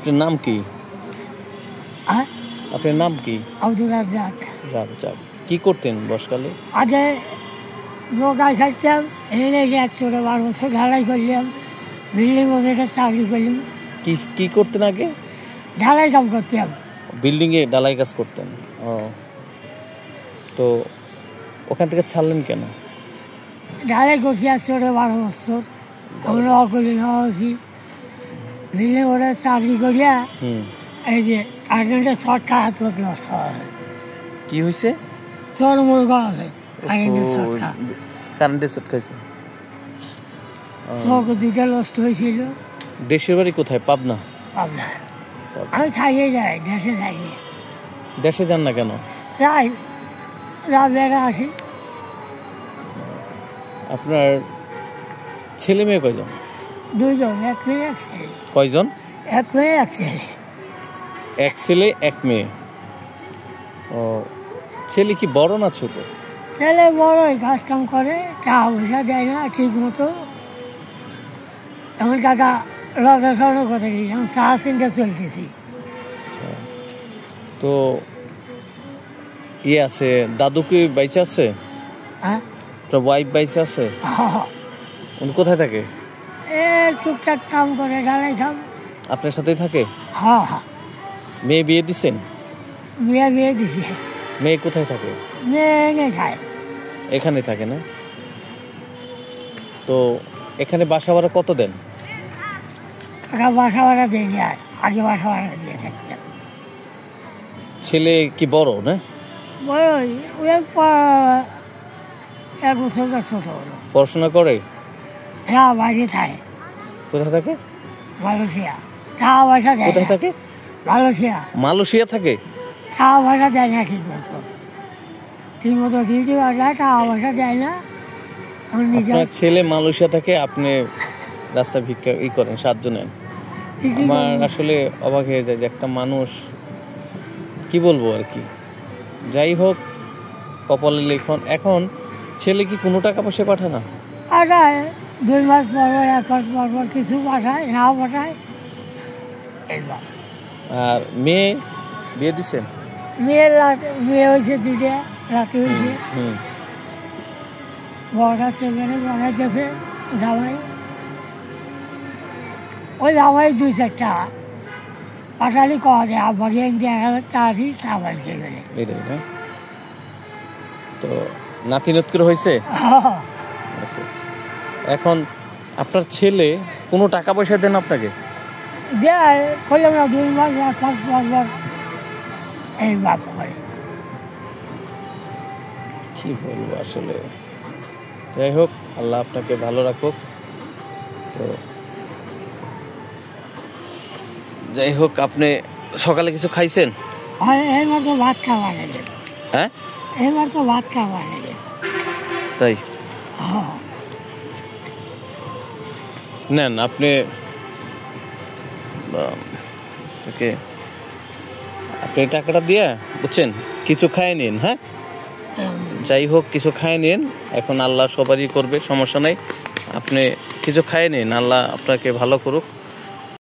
আপনার নাম কি? আপনার নাম কি? আব্দুল রাজ্জাক। রাজ্জাক। কি করতেন বয়সকালে? আগে নৌকায় খাইতাম, এনে 12 বছর ঢালাই করলাম, বিল্ডিং মধ্যে চাকরি করলাম। কি করতেন আগে? ঢালাই কাম করতাম। বিল্ডিং এ ঢালাই কাজ করতেন। ও, তো ওখান থেকে ছাড়লেন কেন? ঢালাই করছি 12 বছর, আমরা অকলি নেওয়া হচ্ছি। বিল্ডিং ওরা চাকরি করিয়া এই যে কারেন্টের শর্ট হাত নষ্ট হয়। কি হয়েছে? চরমর আছে কারেন্টের শর্ট, কারেন্টের শর্ট খাইছে। চোখ দুইটা নষ্ট হয়েছিল। দেশের বাড়ি কোথায়? পাবনা। পাবনা। আমি থাকিয়ে যাই, দেশে থাকি। দেশে যান না কেন? যাই, রাত আসি। আপনার ছেলে মেয়ে কয়জন? 2 জন, 1 মেয়ে 1 ছেলে। কয়জন? 1 মেয়ে 1 ছেলে। 1 ছেলে 1 মেয়ে। ও, ছেলে কি বড় না ছোট? ছেলে বড়ই, কাজ কাম করে, টাকা পয়সা দেয় না ঠিক মতো। এমন কাকা রাজা স্বর্ণ কথা কি, আমি চা চিন্তা চলতেছি। তো আছে, দাদু কি বাইচে আছে? হ্যাঁ, ওয়াইফ বাইচে আছে? উনি কোথায় থাকে? টুকটাক কাম করে, ঢালাই কাম। আপনার সাথেই থাকে? হ্যাঁ। মেয়ে বিয়ে দিছেন? বিয়ে দিছে। মেয়ে কোথায় থাকে? মেয়ে খায়, এখানে থাকে না? তো এখানে বাসা ভাড়া কত দেন? কাকা বাসা ভাড়া দেয়নি, আর আগে বাসা ভাড়া দিয়ে থাকতাম। ছেলে কি বড় না? বড়ই, 1 বছর ছোট হলো। পড়াশোনা করে? হ্যাঁ, বাইরে থাকে। কোথায় থাকে? মালয়েশিয়া। টাকা পয়সা দেয়। কোথায় থাকে? মালয়েশিয়া। মালয়েশিয়া থাকে? টাকা পয়সা দেয় না ঠিক মতো ডিউটি করা যায়, টাকা পয়সা দেয় না। আপনার ছেলে মালয়েশিয়া থাকে, আপনি রাস্তা ভিক্ষা করেন, সাহায্য নেন। আমার আসলে অবাক হয়ে যায় যে একটা মানুষ, কি বলবো আর কি। যাই হোক, কপালে লিখন। এখন ছেলে কি কোনো টাকা পয়সা পাঠায় না? পাঠায়, 2 মাস পর 1 মাস পর কিছু পাঠায়, নাও পাঠায়। আর মেয়ে বিয়ে দিচ্ছেন? মেয়ে হয়েছে 2টা, রাতে হয়েছে। বড়টা ছেলে বানাইতেছে জামাই। ওই জামাই 2-4টা পাঠালি কওয়া যায়, আব্বাকে 1000 টাকা দিই, সাবান খেয়ে গেলে। তো নাতি নতকুর হয়েছে? এখন আপনার ছেলে কোনো টাকা পয়সা দেন আপনাকে? দেয়, করলাম না, 2 মাস 1 মাস পর এই বাপ করে। কি বলবো আসলে। যাই হোক, আল্লাহ আপনাকে ভালো রাখুক। তো যাই হোক, আপনি সকালে কিছু খাইছেন? এবার তো ভাত খাওয়া গেলেন। হ্যাঁ, এবার তো ভাত খাওয়া গেলেন। তাই নেন আপনি, আপনি টাকাটা দিয়ে বুঝছেন কিছু খায় নিন। হ্যাঁ, যাই হোক, কিছু খায় নিন। এখন আল্লাহ সবারই করবে, সমস্যা নাই। আপনি কিছু খায় নিন, আল্লাহ আপনাকে ভালো করুক।